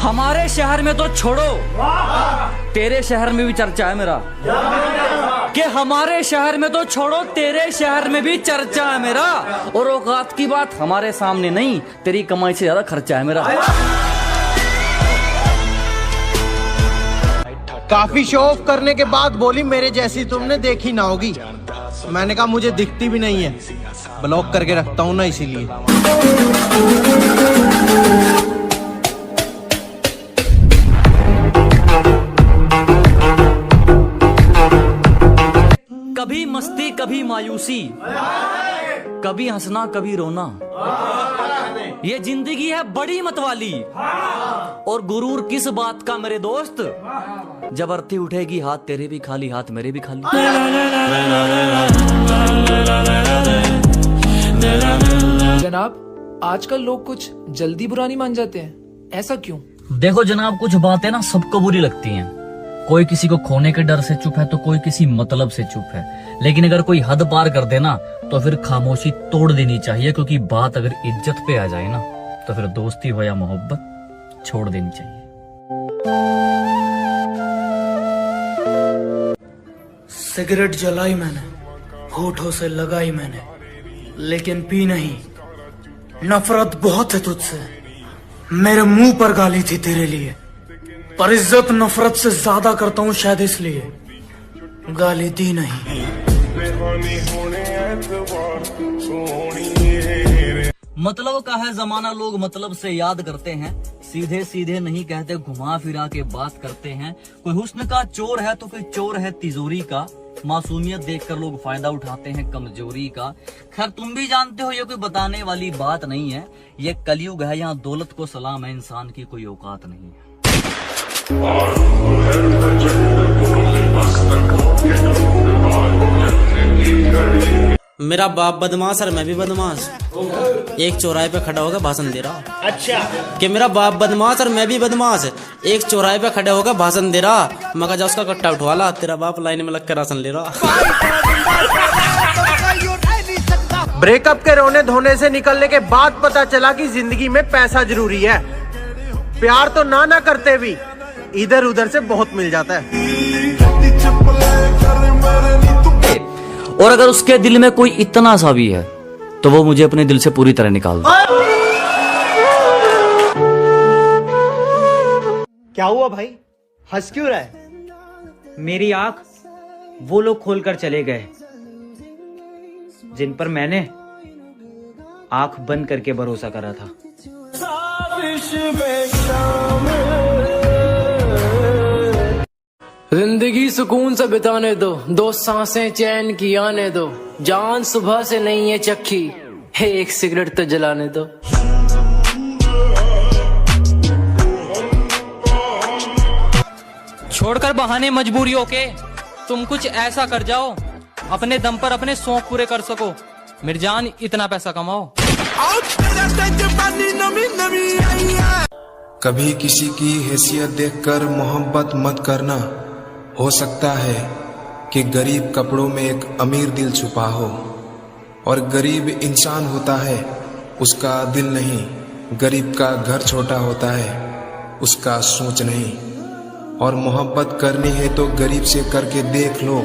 हमारे शहर में तो छोड़ो, तेरे शहर में भी चर्चा है मेरा। कि हमारे शहर में तो छोड़ो, तेरे शहर में भी चर्चा है मेरा। और औकात की बात हमारे सामने नहीं, तेरी कमाई से ज्यादा खर्चा है मेरा। काफी शो ऑफ करने के बाद बोली मेरे जैसी तुमने देखी ना होगी। मैंने कहा मुझे दिखती भी नहीं है, ब्लॉक करके रखता हूं ना इसीलिए। कभी मस्ती कभी मायूसी, कभी हंसना कभी रोना, ये जिंदगी है बड़ी मतवाली। और गुरूर किस बात का मेरे दोस्त, जब अर्थी उठेगी हाथ तेरे भी खाली, हाथ मेरे भी खाली। जनाब, आजकल लोग कुछ जल्दी बुरा नहीं मान जाते हैं, ऐसा क्यों? देखो जनाब, कुछ बातें ना सबको बुरी लगती हैं। कोई किसी को खोने के डर से चुप है तो कोई किसी मतलब से चुप है। लेकिन अगर कोई हद पार कर देना तो फिर खामोशी तोड़ देनी चाहिए, क्योंकि बात अगर इज्जत पे आ जाए ना तो फिर दोस्ती हो या मोहब्बत छोड़ देनी चाहिए। सिगरेट जलाई मैंने, होठों से लगाई मैंने, लेकिन पी नहीं। नफरत बहुत है तुझसे, मेरे मुंह पर गाली थी तेरे लिए, पर इज्जत नफरत से ज्यादा करता हूँ शायद इसलिए गाली दी नहीं। मतलब का है जमाना, लोग मतलब से याद करते हैं, सीधे सीधे नहीं कहते, घुमा फिरा के बात करते हैं। कोई हुस्न का चोर है तो कोई चोर है तिजोरी का, मासूमियत देखकर लोग फायदा उठाते हैं कमजोरी का। खैर तुम भी जानते हो ये कोई बताने वाली बात नहीं है, ये कलयुग है, यहाँ दौलत को सलाम है, इंसान की कोई औकात नहीं है। मेरा बाप बदमाश और मैं भी बदमाश, एक चौराहे पे खड़ा होकर भाषण दे रहा। अच्छा कि मेरा बाप बदमाश और मैं भी बदमाश, एक चौराहे पे खड़ा होकर भाषण दे रहा। मगर जा उसका कट्टा उठवा ला, तेरा बाप लाइन में लगकर राशन ले रहा। ब्रेकअप के रोने धोने से निकलने के बाद पता चला कि जिंदगी में पैसा जरूरी है। प्यार तो ना करते भी इधर उधर से बहुत मिल जाता है। और अगर उसके दिल में कोई इतना सा भी है तो वो मुझे अपने दिल से पूरी तरह निकाल दे। क्या हुआ भाई, हंस क्यों रहा है? मेरी आंख वो लोग खोलकर चले गए जिन पर मैंने आंख बंद करके भरोसा करा था। जिंदगी सुकून से बिताने दो सांसें चैन की आने दो। जान सुबह से नहीं है चक्की, एक सिगरेट तो जलाने दो। छोड़कर बहाने मजबूरियों के, तुम कुछ ऐसा कर जाओ अपने दम पर अपने शौक पूरे कर सको। मिर्जान इतना पैसा कमाओ। कभी किसी की हैसियत देखकर मोहब्बत मत करना। हो सकता है कि गरीब कपड़ों में एक अमीर दिल छुपा हो, और गरीब इंसान होता है उसका दिल नहीं, गरीब का घर छोटा होता है उसका सोच नहीं। और मोहब्बत करनी है तो गरीब से करके देख लो,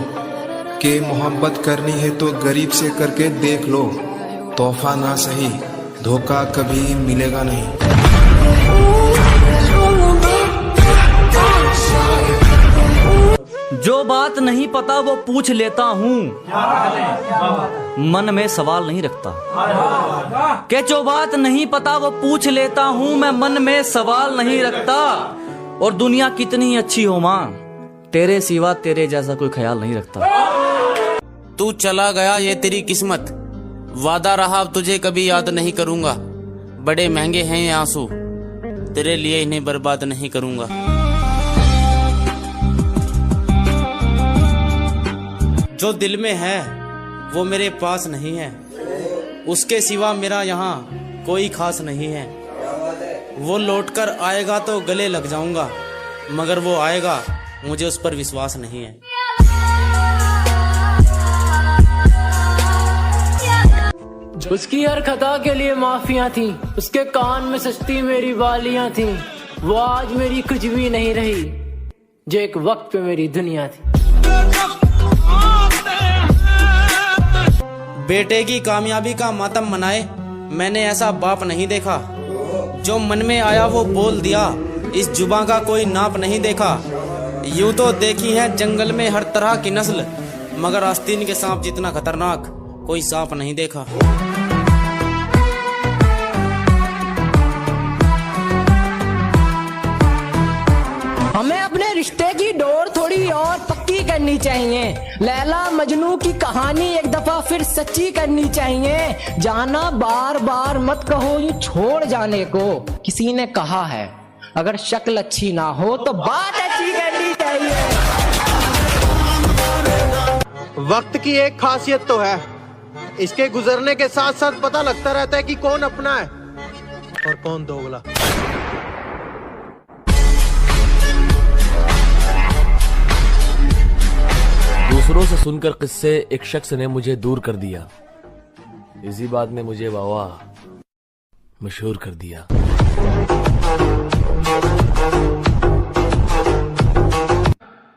कि मोहब्बत करनी है तो गरीब से करके देख लो। तोहफा ना सही, धोखा कभी मिलेगा नहीं। जो बात नहीं पता वो पूछ लेता हूँ, मन में सवाल नहीं रखता। कि जो बात नहीं पता वो पूछ लेता हूँ, मैं मन में सवाल नहीं रखता। और दुनिया कितनी अच्छी हो माँ, तेरे सिवा तेरे जैसा कोई ख्याल नहीं रखता। तू चला गया ये तेरी किस्मत, वादा रहा अब तुझे कभी याद नहीं करूंगा। बड़े महंगे हैं ये आंसू, तेरे लिए इन्हें बर्बाद नहीं करूंगा। जो दिल में है वो मेरे पास नहीं है, उसके सिवा मेरा यहाँ कोई खास नहीं है। वो लौटकर आएगा तो गले लग जाऊंगा, मगर वो आएगा मुझे उस पर विश्वास नहीं है। उसकी हर खता के लिए माफियां थी, उसके कान में सस्ती मेरी वालियां थी। वो आज मेरी कुछ भी नहीं रही जो एक वक्त पे मेरी दुनिया थी। बेटे की कामयाबी का मातम मनाए, मैंने ऐसा बाप नहीं देखा। जो मन में आया वो बोल दिया, इस जुबां का कोई नाप नहीं देखा। यूं तो देखी है जंगल में हर तरह की नस्ल, मगर आस्तीन के सांप जितना खतरनाक कोई सांप नहीं देखा। हमें अपने रिश्ते की डोर थोड़ी और पक्की करनी चाहिए। लैला मजनू की कहानी एक दफा फिर सच्ची करनी चाहिए। जाना बार बार मत कहो यूं छोड़ जाने को। किसी ने कहा है अगर शक्ल अच्छी ना हो तो बात अच्छी करनी चाहिए। वक्त की एक खासियत तो है, इसके गुजरने के साथ साथ पता लगता रहता है कि कौन अपना है और कौन दोगला। दूसरों से सुनकर किस्से एक शख्स ने मुझे दूर कर दिया, इसी बात ने मुझे बाबा मशहूर कर दिया।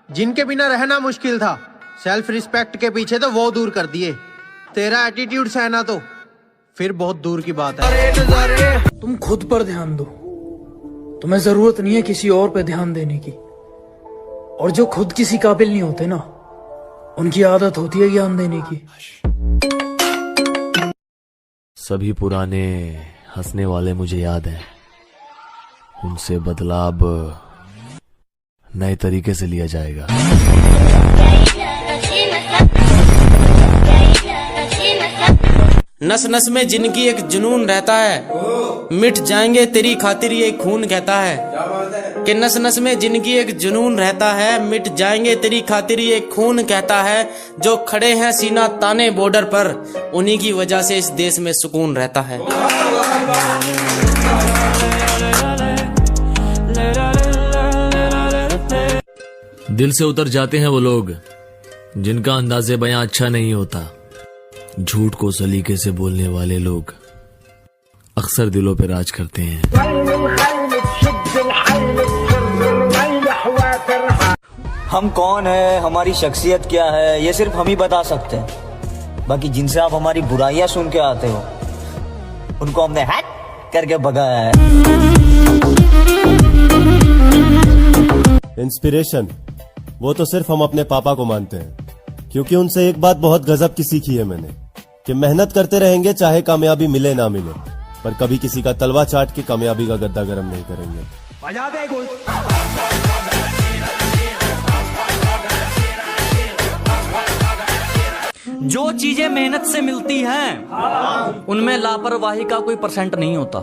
जिनके बिना रहना मुश्किल था, सेल्फ रिस्पेक्ट के पीछे तो वो दूर कर दिए। तेरा एटीट्यूड सहना तो फिर बहुत दूर की बात है। तुम खुद पर ध्यान दो, तुम्हें जरूरत नहीं है किसी और पे ध्यान देने की। और जो खुद किसी काबिल नहीं होते ना, उनकी आदत होती है ज्ञान देने की। सभी पुराने हंसने वाले मुझे याद हैं, उनसे बदला अब नए तरीके से लिया जाएगा। नस नस में जिनकी एक जुनून रहता है, मिट जाएंगे तेरी खातिर ये खून कहता है। कि नस नस में जिनकी एक जुनून रहता है, मिट जाएंगे तेरी खातिर ये खून कहता है। जो खड़े हैं सीना ताने बॉर्डर पर, उन्हीं की वजह से इस देश में सुकून रहता है। दिल से उतर जाते हैं वो लोग जिनका अंदाज़े बयां अच्छा नहीं होता। झूठ को सलीके से बोलने वाले लोग अक्सर दिलों पे राज करते हैं। हम कौन है, हमारी शख्सियत क्या है, ये सिर्फ हम ही बता सकते हैं। बाकी जिनसे आप हमारी बुराइयां सुन के आते हो, उनको हमने हैक करके भगाया है। इंस्पिरेशन वो तो सिर्फ हम अपने पापा को मानते हैं, क्योंकि उनसे एक बात बहुत गजब की सीखी है मैंने, कि मेहनत करते रहेंगे चाहे कामयाबी मिले ना मिले, पर कभी किसी का तलवा चाट के कामयाबी का गद्दा गर्म नहीं करेंगे। जो चीजें मेहनत से मिलती हैं, उनमें लापरवाही का कोई परसेंट नहीं होता।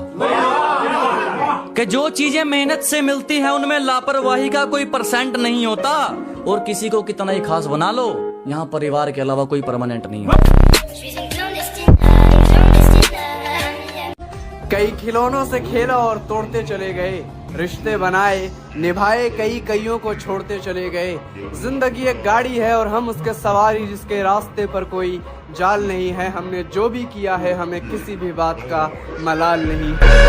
कि जो चीजें मेहनत से मिलती हैं, उनमें लापरवाही का कोई परसेंट नहीं होता। और किसी को कितना ही खास बना लो, यहाँ परिवार के अलावा कोई परमानेंट नहीं होता। कई खिलौनों से खेला और तोड़ते चले गए, रिश्ते बनाए निभाए, कई कईयों को छोड़ते चले गए। जिंदगी एक गाड़ी है और हम उसके सवारी, जिसके रास्ते पर कोई जाल नहीं है। हमने जो भी किया है, हमें किसी भी बात का मलाल नहीं।